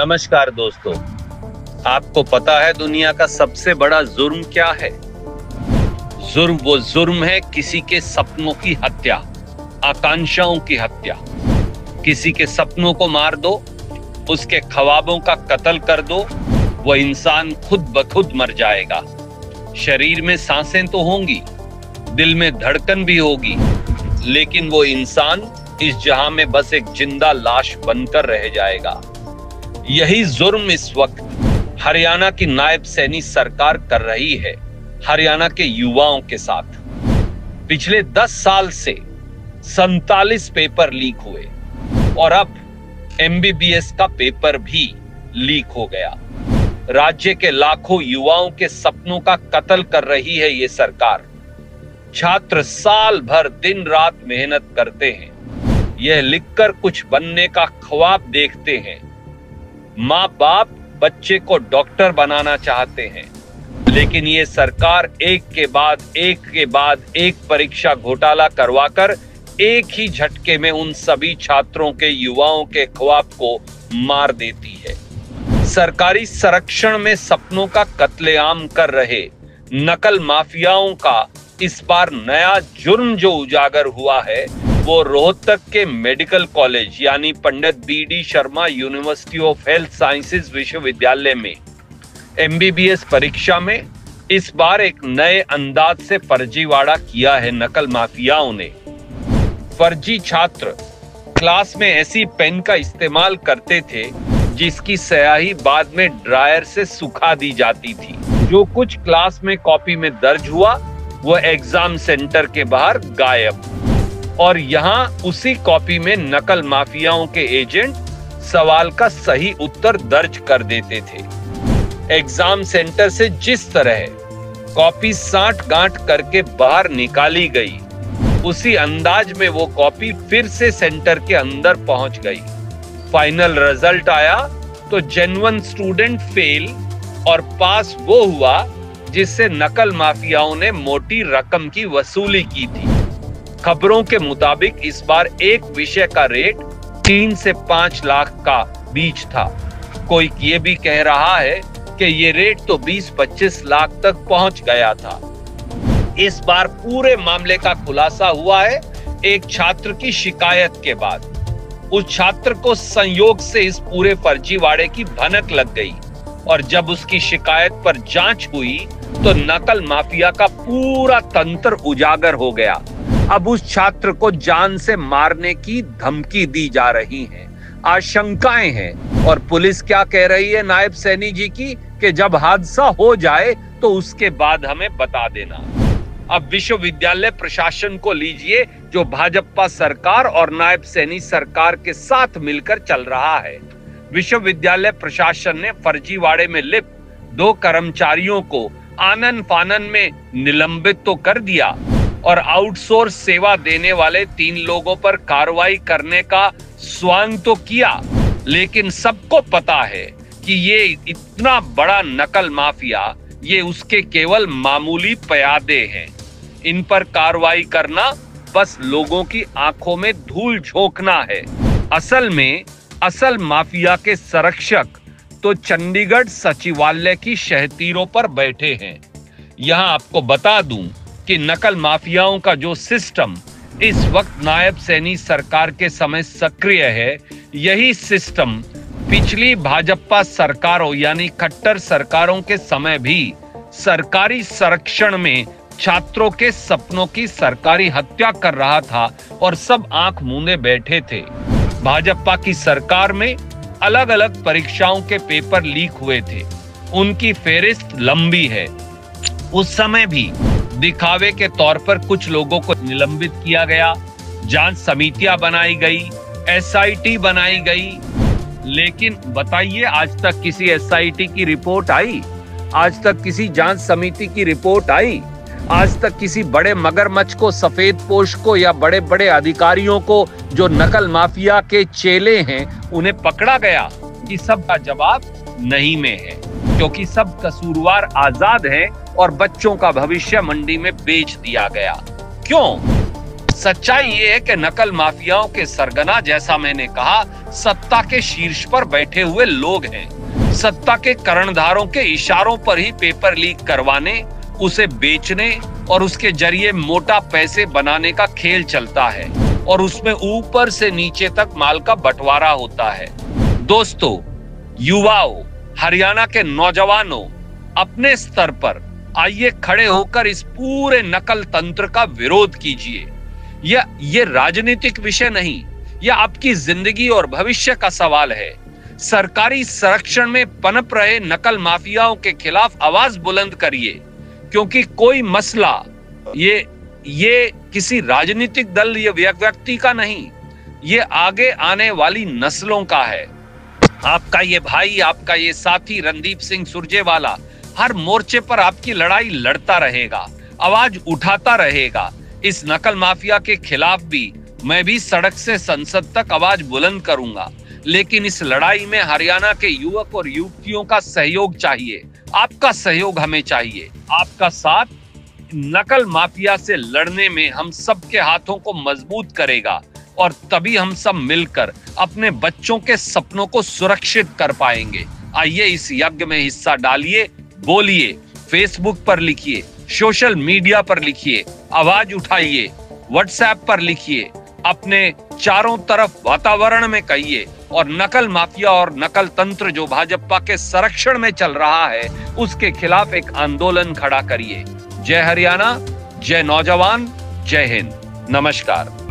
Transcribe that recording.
नमस्कार दोस्तों, आपको पता है दुनिया का सबसे बड़ा जुर्म क्या है? वो जुर्म है किसी के सपनों की हत्या, आकांक्षाओं की हत्या। किसी के सपनों को मार दो, उसके ख्वाबों का कत्ल कर दो, वह इंसान खुद ब खुद मर जाएगा। शरीर में सांसें तो होंगी, दिल में धड़कन भी होगी, लेकिन वो इंसान इस जहां में बस एक जिंदा लाश बनकर रह जाएगा। यही जुर्म इस वक्त हरियाणा की नायब सैनी सरकार कर रही है हरियाणा के युवाओं के साथ। पिछले 10 साल से 47 पेपर लीक हुए और अब MBBS का पेपर भी लीक हो गया। राज्य के लाखों युवाओं के सपनों का कत्ल कर रही है ये सरकार। छात्र साल भर दिन रात मेहनत करते हैं, यह लिखकर कुछ बनने का ख्वाब देखते हैं। माँ बाप बच्चे को डॉक्टर बनाना चाहते हैं, लेकिन ये सरकार एक के बाद एक परीक्षा घोटाला करवाकर एक ही झटके में उन सभी छात्रों के, युवाओं के ख्वाब को मार देती है। सरकारी संरक्षण में सपनों का कत्लेआम कर रहे नकल माफियाओं का इस बार नया जुर्म जो उजागर हुआ है, वो रोहतक के मेडिकल कॉलेज यानी पंडित BD Sharma university of health sciences विश्वविद्यालय में MBBS परीक्षा में इस बार एक नए अंदाज से फर्जीवाड़ा किया है नकल माफियाओं ने। फर्जी छात्र क्लास में ऐसी पेन का इस्तेमाल करते थे जिसकी स्याही बाद में ड्रायर से सुखा दी जाती थी। जो कुछ क्लास में कॉपी में दर्ज हुआ वो एग्जाम सेंटर के बाहर गायब, और यहाँ उसी कॉपी में नकल माफियाओं के एजेंट सवाल का सही उत्तर दर्ज कर देते थे। एग्जाम सेंटर से जिस तरह कॉपी साठ गांठ करके बाहर निकाली गई, उसी अंदाज में वो कॉपी फिर से सेंटर के अंदर पहुंच गई। फाइनल रिजल्ट आया तो जेन्युइन स्टूडेंट फेल और पास वो हुआ जिससे नकल माफियाओं ने मोटी रकम की वसूली की थी। खबरों के मुताबिक इस बार एक विषय का रेट 3 से 5 लाख का बीच था। कोई ये भी कह रहा है कि ये रेट तो 20-25 लाख तक पहुंच गया था। इस बार पूरे मामले का खुलासा हुआ है एक छात्र की शिकायत के बाद। उस छात्र को संयोग से इस पूरे फर्जीवाड़े की भनक लग गई, और जब उसकी शिकायत पर जांच हुई तो नकल माफिया का पूरा तंत्र उजागर हो गया। अब उस छात्र को जान से मारने की धमकी दी जा रही है, आशंकाएं हैं। और पुलिस क्या कह रही है नायब सैनी जी की कि जब हादसा हो जाए तो उसके बाद हमें बता देना। अब विश्वविद्यालय प्रशासन को लीजिए, जो भाजपा सरकार और नायब सैनी सरकार के साथ मिलकर चल रहा है। विश्वविद्यालय प्रशासन ने फर्जीवाड़े में लिप्त 2 कर्मचारियों को आनन फानन में निलंबित तो कर दिया, और आउटसोर्स सेवा देने वाले 3 लोगों पर कार्रवाई करने का स्वांग तो किया, लेकिन सबको पता है कि ये इतना बड़ा नकल माफिया, ये उसके केवल मामूली प्यादे हैं। इन पर कार्रवाई करना बस लोगों की आंखों में धूल झोंकना है। असल माफिया के संरक्षक तो चंडीगढ़ सचिवालय की शहतीरों पर बैठे हैं। यहां आपको बता दूं कि नकल माफियाओं का जो सिस्टम इस वक्त नायब सैनी सरकार के समय सक्रिय है, यही सिस्टम पिछली भाजपा सरकारों यानी खट्टर सरकारों के समय भी सरकारी संरक्षण में छात्रों के सपनों की सरकारी हत्या कर रहा था, और सब आंख मूंदे बैठे थे। भाजपा की सरकार में अलग अलग परीक्षाओं के पेपर लीक हुए थे, उनकी फेहरिस्त लंबी है। उस समय भी दिखावे के तौर पर कुछ लोगों को निलंबित किया गया, जांच समितियां बनाई गई, SIT बनाई गई, लेकिन बताइए आज तक किसी SIT की रिपोर्ट आई? आज तक किसी जांच समिति की रिपोर्ट आई? आज तक किसी बड़े मगरमच्छ को, सफेद पोश को, या बड़े बड़े अधिकारियों को जो नकल माफिया के चेले हैं उन्हें पकड़ा गया? कि सब का जवाब नहीं में है, क्योंकि सब कसूरवार आजाद हैं और बच्चों का भविष्य मंडी में बेच दिया गया। क्यों? सच्चाई ये है कि नकल माफियाओं के सरगना, जैसा मैंने कहा, सत्ता के शीर्ष पर बैठे हुए लोग हैं। सत्ता के कर्णधारों के इशारों पर ही पेपर लीक करवाने, उसे बेचने और उसके जरिए मोटा पैसे बनाने का खेल चलता है और उसमें ऊपर से नीचे तक माल का बंटवारा होता है। दोस्तों, युवाओं, हरियाणा के नौजवानों, अपने स्तर पर आइए खड़े होकर इस पूरे नकल तंत्र का विरोध कीजिए। ये राजनीतिक विषय नहीं, यह आपकी जिंदगी और भविष्य का सवाल है। सरकारी संरक्षण में पनप रहे नकल माफियाओं के खिलाफ आवाज बुलंद करिए, क्योंकि कोई मसला ये किसी राजनीतिक दल या व्यक्ति का नहीं, ये आगे आने वाली नस्लों का है। आपका ये भाई, आपका ये साथी रणदीप सिंह सुरजेवाला हर मोर्चे पर आपकी लड़ाई लड़ता रहेगा, आवाज उठाता रहेगा। इस नकल माफिया के खिलाफ भी मैं भी सड़क से संसद तक आवाज बुलंद करूंगा, लेकिन इस लड़ाई में हरियाणा के युवक और युवतियों का सहयोग चाहिए। आपका सहयोग हमें चाहिए। आपका साथ नकल माफिया से लड़ने में हम सबके हाथों को मजबूत करेगा और तभी हम सब मिलकर अपने बच्चों के सपनों को सुरक्षित कर पाएंगे। आइए इस यज्ञ में हिस्सा डालिए, बोलिए, फेसबुक पर लिखिए, सोशल मीडिया पर लिखिए, आवाज उठाइए, व्हाट्सएप पर लिखिए, अपने चारों तरफ वातावरण में कहिए और नकल माफिया और नकल तंत्र जो भाजपा के संरक्षण में चल रहा है, उसके खिलाफ एक आंदोलन खड़ा करिए। जय हरियाणा, जय नौजवान, जय हिंद, नमस्कार।